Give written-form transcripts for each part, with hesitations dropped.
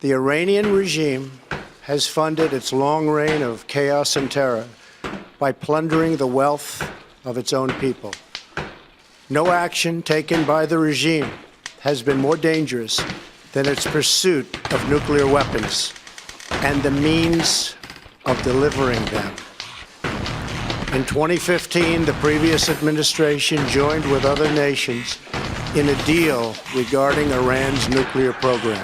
The Iranian regime has funded its long reign of chaos and terror by plundering the wealth of its own people. No action taken by the regime has been more dangerous than its pursuit of nuclear weapons and the means of delivering them. In 2015, the previous administration joined with other nations in a deal regarding Iran's nuclear program.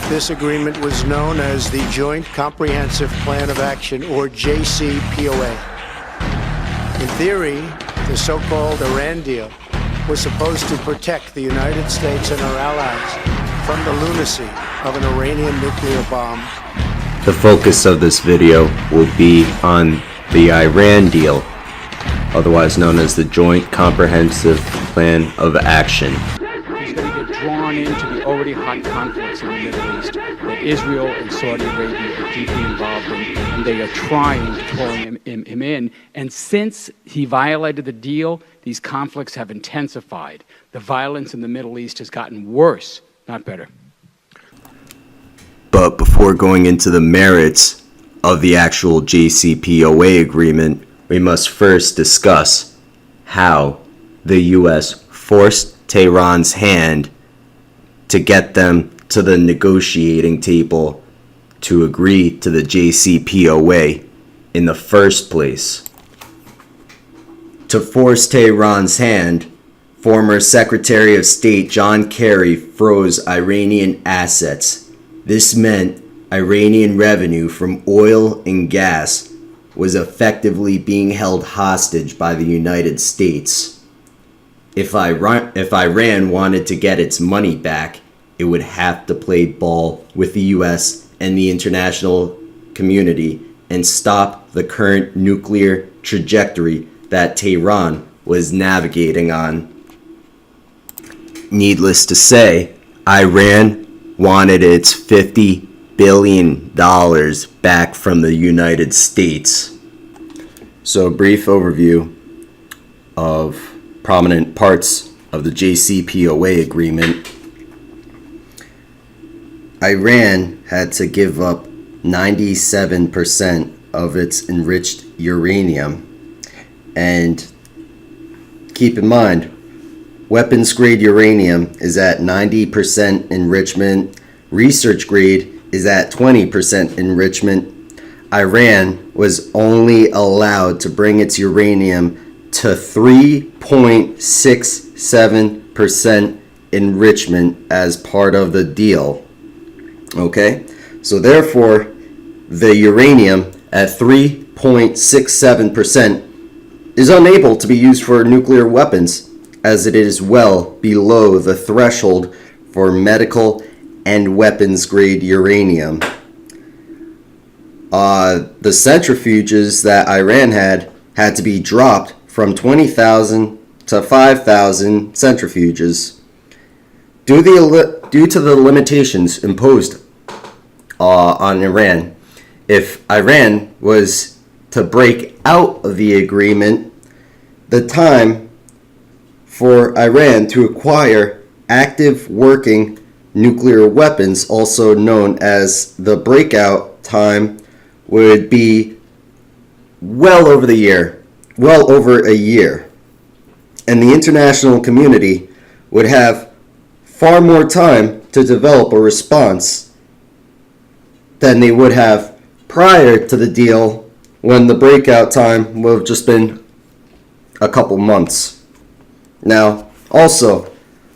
This agreement was known as the Joint Comprehensive Plan of Action, or JCPOA. In theory, the so-called Iran deal was supposed to protect the United States and our allies from the lunacy of an Iranian nuclear bomb. The focus of this video will be on the Iran deal, otherwise known as the Joint Comprehensive Plan of Action. He's going to get drawn into the already hot conflicts in the Middle East that Israel and Saudi Arabia are deeply involved in, and they are trying to pull him in. And since he violated the deal, these conflicts have intensified. The violence in the Middle East has gotten worse, not better. But before going into the merits of the actual JCPOA agreement, we must first discuss how the U.S. forced Tehran's hand to get them to the negotiating table to agree to the JCPOA in the first place. To force Tehran's hand, former Secretary of State John Kerry froze Iranian assets. This meant Iranian revenue from oil and gas was effectively being held hostage by the United States. If Iran wanted to get its money back, it would have to play ball with the US and the international community and stop the current nuclear trajectory that Tehran was navigating on. Needless to say, Iran wanted its $50 billion back from the United States. So a brief overview of prominent parts of the JCPOA agreement. Iran had to give up 97% of its enriched uranium. And keep in mind, weapons grade uranium is at 90% enrichment. Research grade is at 20% enrichment. Iran was only allowed to bring its uranium to 3.67% enrichment as part of the deal. Okay? So therefore, the uranium at 3.67% is unable to be used for nuclear weapons, as it is well below the threshold for medical and weapons grade uranium. The centrifuges that Iran had to be dropped from 20,000 to 5,000 centrifuges. Due to the limitations imposed on Iran, if Iran was to break out of the agreement, the time for Iran to acquire active working nuclear weapons, also known as the breakout time, would be well over a year. And the international community would have far more time to develop a response than they would have prior to the deal, when the breakout time would have just been a couple months. Now, also,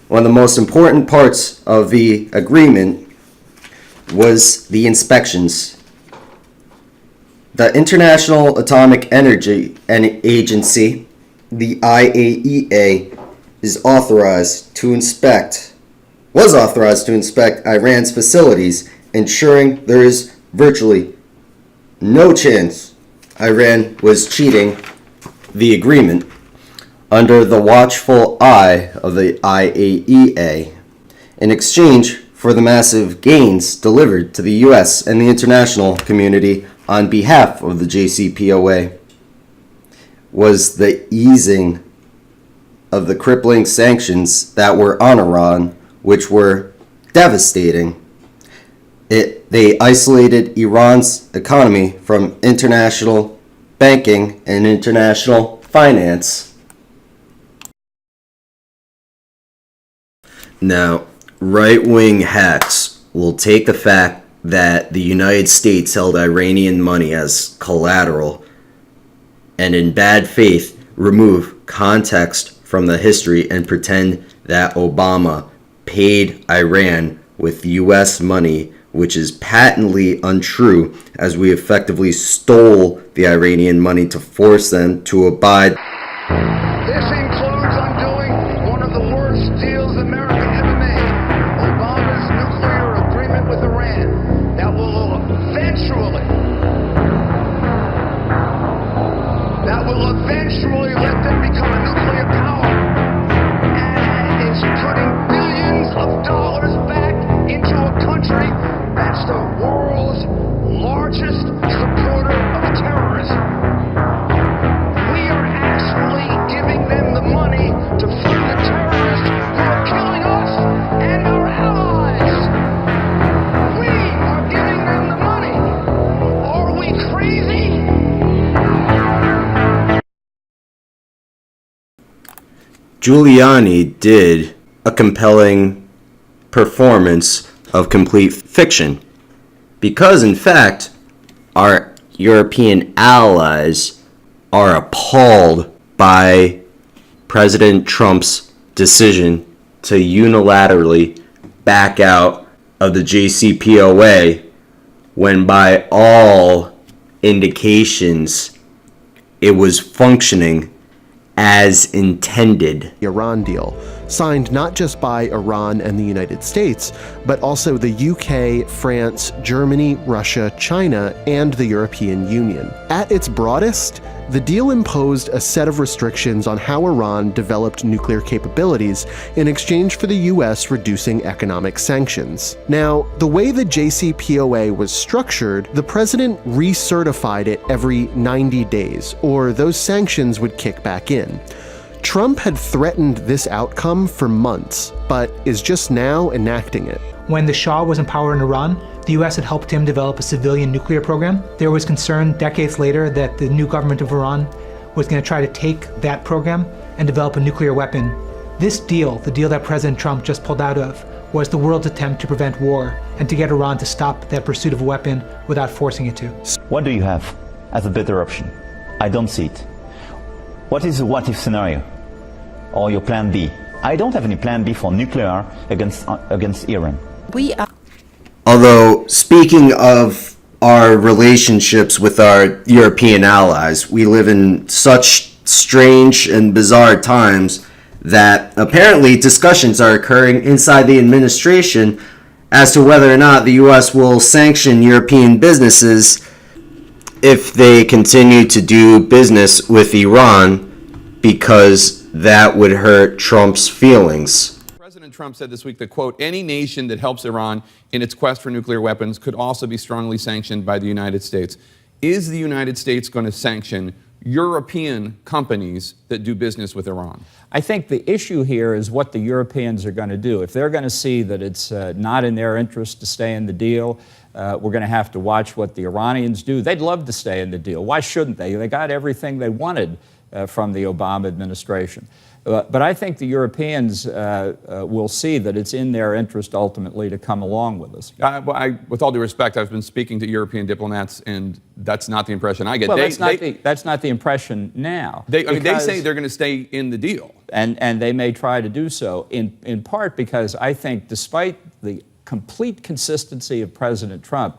one of the most important parts of the agreement was the inspections. The International Atomic Energy Agency, the IAEA, was authorized to inspect Iran's facilities, ensuring there is virtually no chance Iran was cheating the agreement. Under the watchful eye of the IAEA, in exchange for the massive gains delivered to the US and the international community on behalf of the JCPOA, was the easing of the crippling sanctions that were on Iran, which were devastating. They isolated Iran's economy from international banking and international finance. Now, right-wing hacks will take the fact that the United States held Iranian money as collateral and in bad faith remove context from the history and pretend that Obama paid Iran with U.S. money, which is patently untrue, as we effectively stole the Iranian money to force them to abide. This includes undoing one of the worst deals America ever made, Obama's nuclear agreement with Iran, that will eventually let them become a nuclear power, and it's putting billions of dollars back into a country that's the world's largest supporter of terrorism. We are actually giving them the money to fund the terrorists who are killing us and our allies. We are giving them the money. Are we crazy? Giuliani did a compelling performance of complete fiction because, in fact, our European allies are appalled by President Trump's decision to unilaterally back out of the JCPOA when, by all indications, it was functioning as intended. The Iran deal, signed not just by Iran and the United States, but also the UK, France, Germany, Russia, China, and the European Union. At its broadest, the deal imposed a set of restrictions on how Iran developed nuclear capabilities in exchange for the US reducing economic sanctions. Now, the way the JCPOA was structured, the president recertified it every 90 days, or those sanctions would kick back in. Trump had threatened this outcome for months, but is just now enacting it. When the Shah was in power in Iran, the US had helped him develop a civilian nuclear program. There was concern decades later that the new government of Iran was going to try to take that program and develop a nuclear weapon. This deal, the deal that President Trump just pulled out of, was the world's attempt to prevent war and to get Iran to stop that pursuit of a weapon without forcing it to. What do you have as a better option? I don't see it. What is the what-if scenario? Or your plan B? I don't have any plan B for nuclear against Iran. Although, speaking of our relationships with our European allies, we live in such strange and bizarre times that apparently discussions are occurring inside the administration as to whether or not the U.S. will sanction European businesses if they continue to do business with Iran, because that would hurt Trump's feelings. President Trump said this week that, quote, any nation that helps Iran in its quest for nuclear weapons could also be strongly sanctioned by the United States. Is the United States going to sanction European companies that do business with Iran? I think the issue here is what the Europeans are going to do. If they're going to see that it's not in their interest to stay in the deal, we're going to have to watch what the Iranians do. They'd love to stay in the deal. Why shouldn't they? They got everything they wanted from the Obama administration. But I think the Europeans will see that it's in their interest ultimately to come along with us. With all due respect, I've been speaking to European diplomats, and that's not the impression I get. Well, that's not the impression now. They say they're going to stay in the deal. And they may try to do so, in part because I think despite the complete consistency of President Trump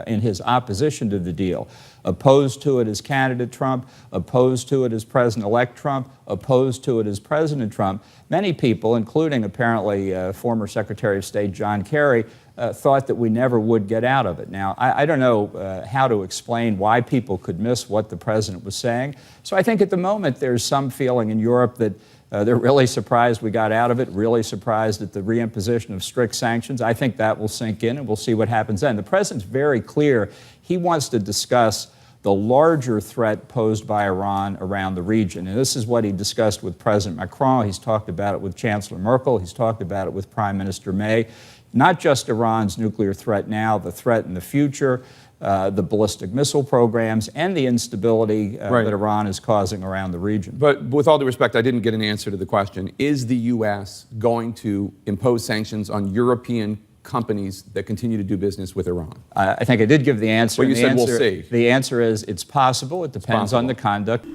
in his opposition to the deal, opposed to it as candidate Trump, opposed to it as President-elect Trump, opposed to it as President Trump, many people, including apparently former Secretary of State John Kerry, thought that we never would get out of it. Now, I don't know how to explain why people could miss what the president was saying. So I think at the moment there's some feeling in Europe that they're really surprised we got out of it, really surprised at the reimposition of strict sanctions. I think that will sink in, and we'll see what happens then. The president's very clear. He wants to discuss the larger threat posed by Iran around the region. And this is what he discussed with President Macron. He's talked about it with Chancellor Merkel. He's talked about it with Prime Minister May. not just Iran's nuclear threat now, the threat in the future, the ballistic missile programs, and the instability Right. that Iran is causing around the region. But with all due respect, I didn't get an answer to the question. Is the U.S. going to impose sanctions on European companies that continue to do business with Iran? I think I did give the answer. Well, you and said the we'll answer, see. The answer is it's possible. It depends on the conduct.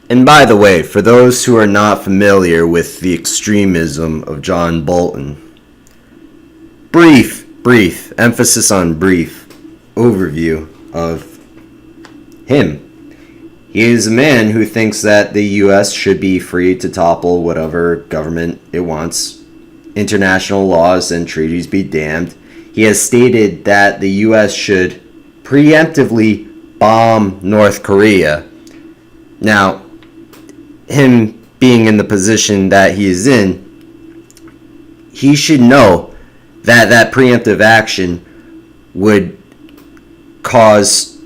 And by the way, for those who are not familiar with the extremism of John Bolton, brief, emphasis on brief, overview of him. He is a man who thinks that the U.S. should be free to topple whatever government it wants. International laws and treaties be damned. He has stated that the U.S. should preemptively bomb North Korea. Now, him being in the position that he is in, he should know that that preemptive action would cause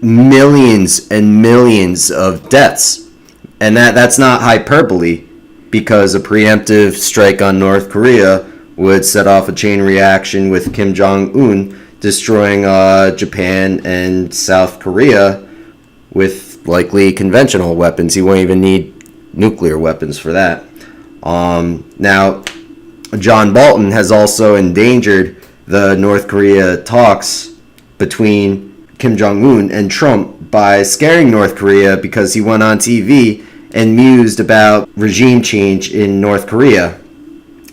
millions and millions of deaths. And that's not hyperbole, because a preemptive strike on North Korea would set off a chain reaction with Kim Jong-un destroying Japan and South Korea with likely conventional weapons. He won't even need nuclear weapons for that. Now, John Bolton has also endangered the North Korea talks between Kim Jong-un and Trump by scaring North Korea because he went on TV and mused about regime change in North Korea.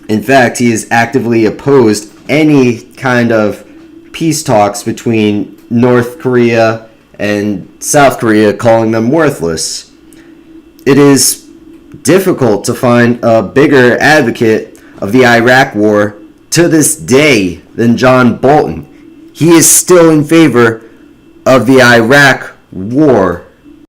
In fact, he has actively opposed any kind of peace talks between North Korea and South Korea, calling them worthless. It is difficult to find a bigger advocate of the Iraq War to this day than John Bolton. He is still in favor of the Iraq War